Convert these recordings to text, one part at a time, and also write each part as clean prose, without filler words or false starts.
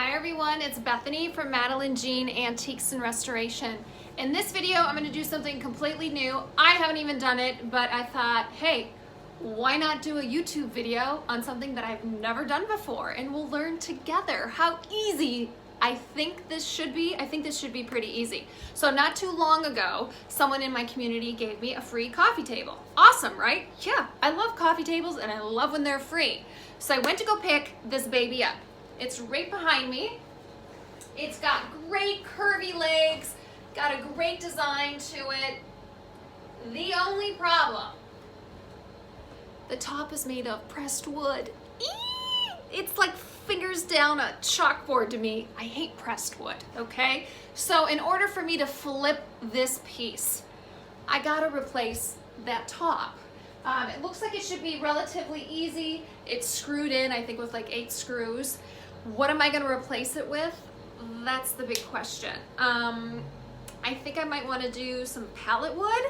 Hi everyone, it's Bethany from Madeline Jean Antiques Restoration. In this video, I'm going to do something completely new. I haven't even done it, but I thought, hey, why not do a YouTube video on something that I've never done before, and we'll learn together how easy I think this should be. I think this should be pretty easy. So not too long ago, someone in my community gave me a free coffee table. Awesome, right? Yeah, I love coffee tables and I love when they're free. So I went to go pick this baby up. It's right behind me. It's got great curvy legs, got a great design to it. The only problem, the top is made of pressed wood. Eee! It's like fingers down a chalkboard to me. I hate pressed wood, okay? So in order for me to flip this piece, I gotta replace that top. It looks like it should be relatively easy. It's screwed in, I think, with like 8 screws. What am I gonna replace it with? That's the big question. I think I might wanna do some pallet wood,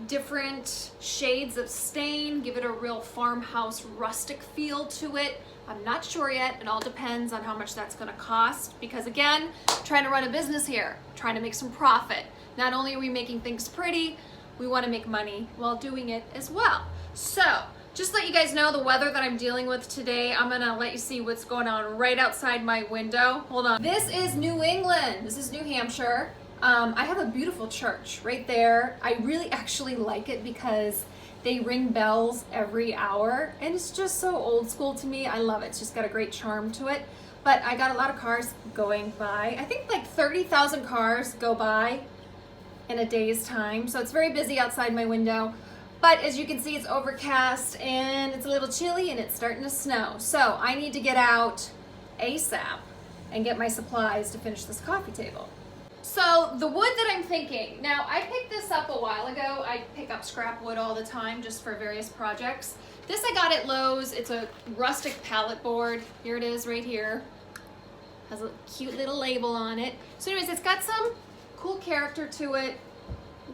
different shades of stain, give it a real farmhouse rustic feel to it. I'm not sure yet. It all depends on how much that's gonna cost, because again, trying to run a business here, trying to make some profit. Not only are we making things pretty, we wanna make money while doing it as well. So, just to let you guys know the weather that I'm dealing with today, I'm gonna let you see what's going on right outside my window. Hold on. This is New England. This is New Hampshire. I have a beautiful church right there. I really actually like it because they ring bells every hour and it's just so old school to me. I love it. It's just got a great charm to it. But I got a lot of cars going by. I think like 30,000 cars go by in a day's time. So it's very busy outside my window. But as you can see, it's overcast and it's a little chilly and it's starting to snow. So I need to get out ASAP and get my supplies to finish this coffee table. So the wood that I'm thinking, now I picked this up a while ago. I pick up scrap wood all the time just for various projects. This I got at Lowe's. It's a rustic pallet board. Here it is right here. Has a cute little label on it. So anyways, it's got some cool character to it,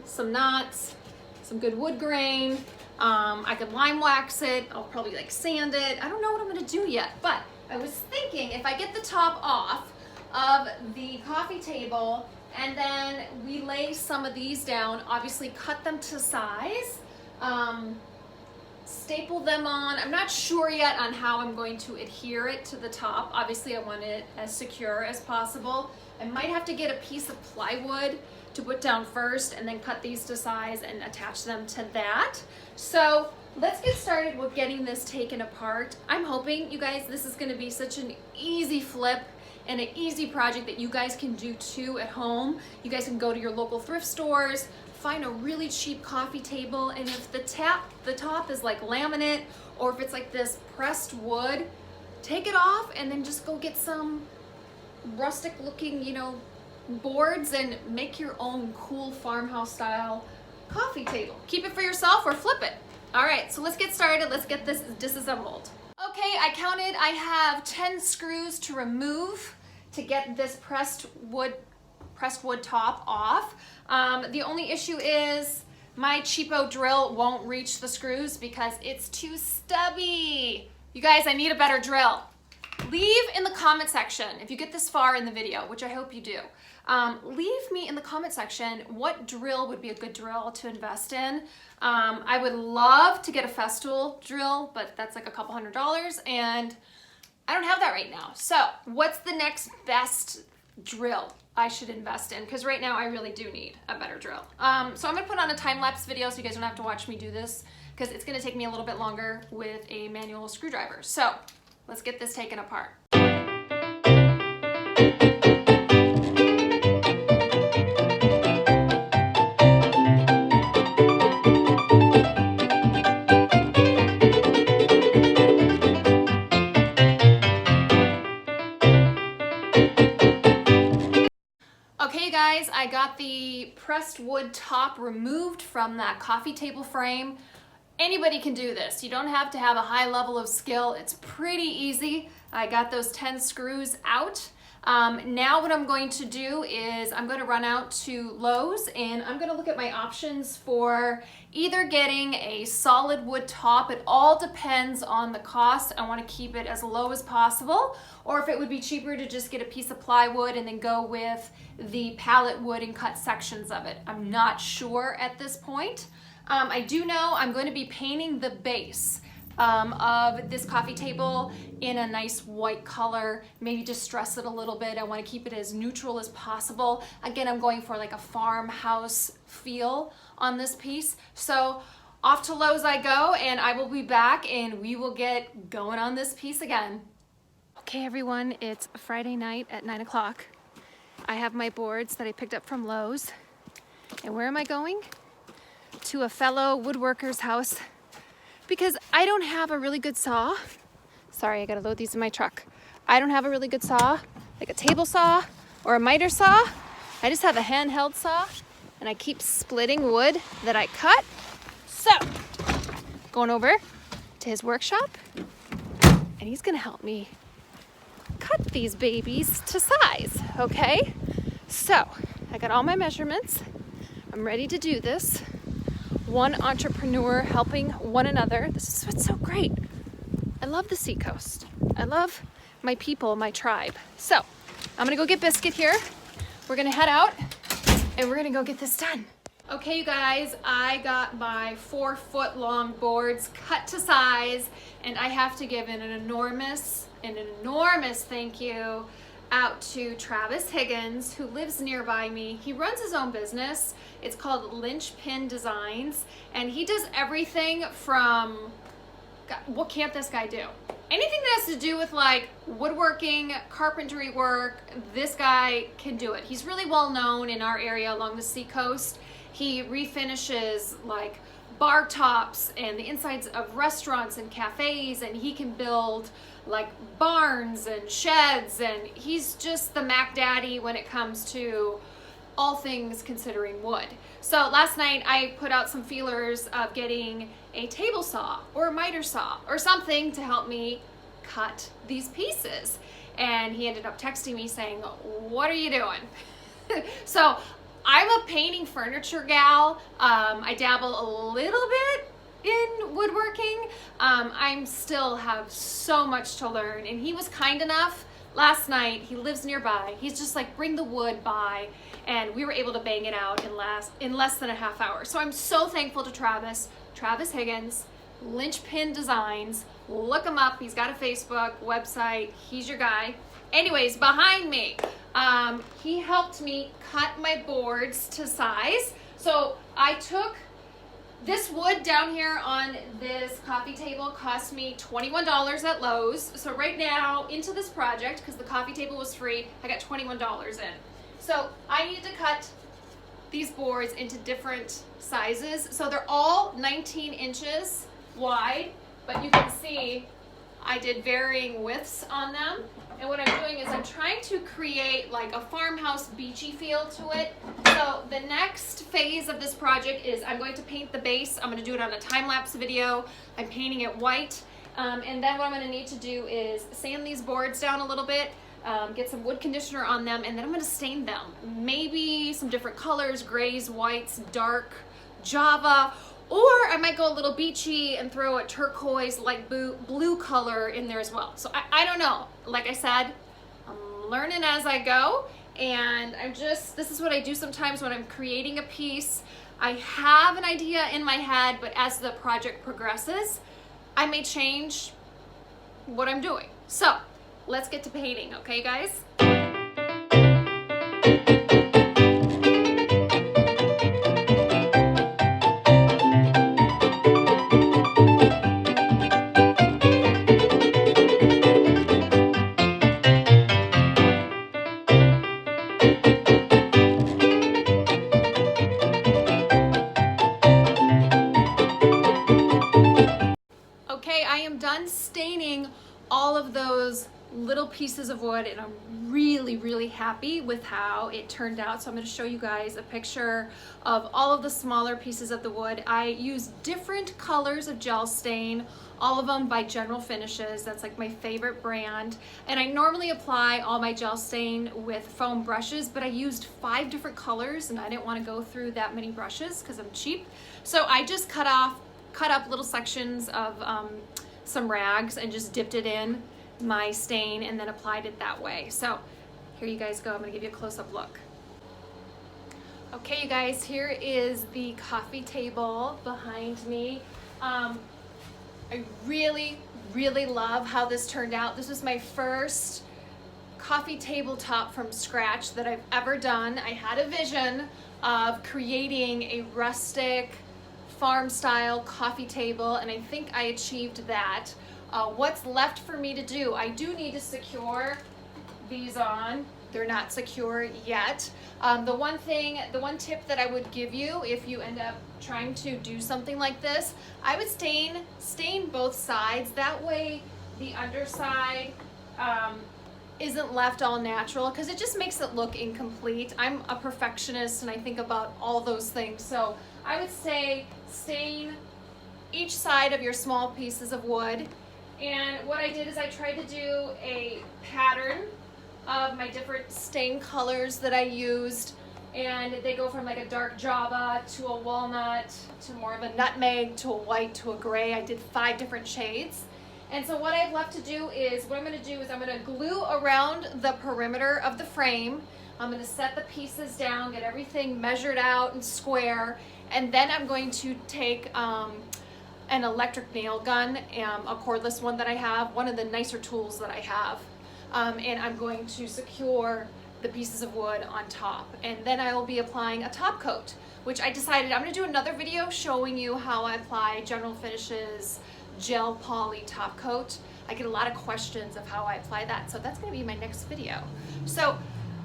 some knots, some good wood grain. I could lime wax it. I'll probably like sand it. I don't know what I'm gonna do yet, but I was thinking if I get the top off of the coffee table and then we lay some of these down, obviously cut them to size, staple them on. I'm not sure yet on how I'm going to adhere it to the top. Obviously I want it as secure as possible. I might have to get a piece of plywood to put down first and then cut these to size and attach them to that. So let's get started with getting this taken apart. I'm hoping, you guys, this is gonna be such an easy flip and an easy project that you guys can do too at home. You guys can go to your local thrift stores, find a really cheap coffee table, and if the top is like laminate, or if it's like this pressed wood, take it off and then just go get some rustic looking, boards and make your own cool farmhouse style coffee table. Keep it for yourself or flip it. All right, so let's get started. Let's get this disassembled. Okay, I counted. I have 10 screws to remove to get this pressed wood top off. The only issue is my cheapo drill won't reach the screws because it's too stubby. You guys, I need a better drill. Leave in the comment section, if you get this far in the video, which I hope you do, leave me in the comment section what drill would be a good drill to invest in. I would love to get a Festool drill, but that's like a couple $100s and I don't have that right now. So what's the next best drill I should invest in? Because right now I really do need a better drill. So I'm gonna put on a time-lapse video so you guys don't have to watch me do this because it's gonna take me a little bit longer with a manual screwdriver. So let's get this taken apart. Okay guys, I got the pressed wood top removed from that coffee table frame. Anybody can do this. You don't have to have a high level of skill. It's pretty easy. I got those 10 screws out. Now what I'm going to do is I'm going to run out to Lowe's and I'm going to look at my options for either getting a solid wood top. It all depends on the cost. I want to keep it as low as possible, or if it would be cheaper to just get a piece of plywood and then go with the pallet wood and cut sections of it. I'm not sure at this point. I do know I'm going to be painting the base of this coffee table in a nice white color, maybe distress it a little bit. I want to keep it as neutral as possible. Again, I'm going for like a farmhouse feel on this piece. So off to Lowe's I go, and I will be back and we will get going on this piece again. Okay everyone, it's Friday night at 9 o'clock. I have my boards that I picked up from Lowe's. And where am I going? To a fellow woodworker's house, because I don't have a really good saw. Sorry, I gotta load these in my truck. I don't have a really good saw, like a table saw or a miter saw. I just have a handheld saw, and I keep splitting wood that I cut. So, going over to his workshop, and he's gonna help me cut these babies to size, okay? So, I got all my measurements. I'm ready to do this. One entrepreneur helping one another. This is what's so great. I love the seacoast. I love my people, my tribe. So I'm gonna go get Biscuit here. We're gonna head out and we're gonna go get this done. Okay, you guys, I got my 4-foot long boards cut to size, and I have to give an enormous thank you out to Travis Higgins, who lives nearby me. He runs his own business. It's called Linchpin Designs, and he does everything from, what can't this guy do? Anything that has to do with like woodworking, carpentry work, this guy can do it. He's really well known in our area along the seacoast. He refinishes like bar tops and the insides of restaurants and cafes, and he can build like barns and sheds, and he's just the Mac Daddy when it comes to all things considering wood. So last night I put out some feelers of getting a table saw or a miter saw or something to help me cut these pieces, and he ended up texting me saying, "What are you doing?" So I'm a painting furniture gal. I dabble a little bit in woodworking. I still have so much to learn, and he was kind enough last night. He lives nearby. He's just like, bring the wood by, and we were able to bang it out in less than a half hour. So I'm so thankful to Travis Higgins, Linchpin Designs. Look him up. He's got a Facebook website. He's your guy. Anyways, behind me, he helped me cut my boards to size. So I took this wood down here on this coffee table, cost me $21 at Lowe's. So right now, into this project, because the coffee table was free, I got $21 in. So I need to cut these boards into different sizes. So they're all 19 inches wide, but you can see I did varying widths on them. And what I'm doing is I'm trying to create like a farmhouse beachy feel to it. So the next phase of this project is I'm going to paint the base. I'm going to do it on a time-lapse video. I'm painting it white. And then what I'm going to need to do is sand these boards down a little bit, get some wood conditioner on them, and then I'm going to stain them. Maybe some different colors, grays, whites, dark, Java, or I might go a little beachy and throw a turquoise like blue color in there as well. So I don't know. Like I said, I'm learning as I go, and this is what I do sometimes when I'm creating a piece. I have an idea in my head, but as the project progresses, I may change what I'm doing. So let's get to painting, okay guys? little pieces of wood, and I'm really happy with how it turned out. So I'm going to show you guys a picture of all of the smaller pieces of the wood. I used different colors of gel stain, all of them by General Finishes. That's like my favorite brand. And I normally apply all my gel stain with foam brushes, but I used 5 different colors and I didn't want to go through that many brushes because I'm cheap. So I just cut up little sections of some rags and just dipped it in my stain and then applied it that way. So here you guys go. I'm gonna give you a close-up look. Okay, you guys, here is the coffee table behind me. I really love how this turned out. This was my first coffee tabletop from scratch that I've ever done. I had a vision of creating a rustic farm style coffee table, and I think I achieved that. What's left for me to do? I do need to secure these on. They're not secure yet. The one tip that I would give you if you end up trying to do something like this, I would stain both sides. That way the underside isn't left all natural, because it just makes it look incomplete. I'm a perfectionist and I think about all those things. So I would say stain each side of your small pieces of wood. And what I did is I tried to do a pattern of my different stain colors that I used, and they go from like a dark Java to a walnut to more of a nutmeg to a white to a gray. I did 5 different shades. And so what I have left to do is, I'm going to glue around the perimeter of the frame. I'm going to set the pieces down, get everything measured out and square, and then I'm going to take an electric nail gun, a cordless one that I have, one of the nicer tools that I have, and I'm going to secure the pieces of wood on top. And then I will be applying a top coat, which I decided I'm going to do another video showing you how I apply General Finishes gel poly top coat. I get a lot of questions of how I apply that, so that's going to be my next video. So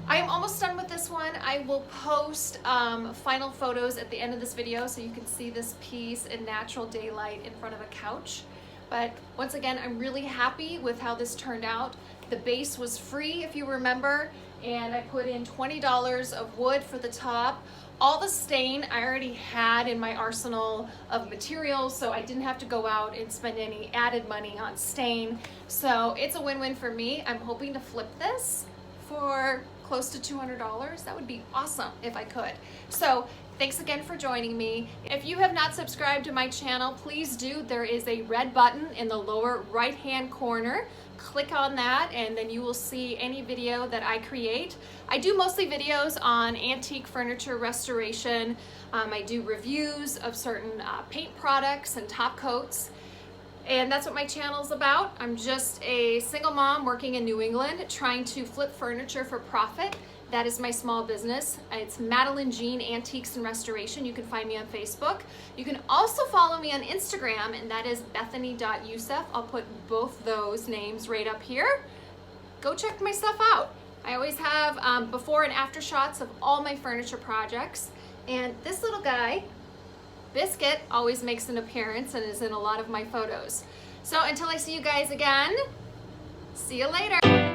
I am almost done with this one. I will post final photos at the end of this video so you can see this piece in natural daylight in front of a couch. But once again, I'm really happy with how this turned out. The base was free, if you remember, and I put in $20 of wood for the top. All the stain I already had in my arsenal of materials, so I didn't have to go out and spend any added money on stain. So it's a win-win for me. I'm hoping to flip this for close to $200. That would be awesome if I could. So thanks again for joining me. If you have not subscribed to my channel, please do. There is a red button in the lower right-hand corner. Click on that and then you will see any video that I create. I do mostly videos on antique furniture restoration. I do reviews of certain paint products and top coats. And that's what my channel's about. I'm just a single mom working in New England trying to flip furniture for profit. That is my small business. It's Madeline Jean Antiques and Restoration. You can find me on Facebook. You can also follow me on Instagram, and that is bethany.yusef. I'll put both those names right up here. Go check my stuff out. I always have before and after shots of all my furniture projects. And this little guy, Biscuit, always makes an appearance and is in a lot of my photos. So until I see you guys again, see you later.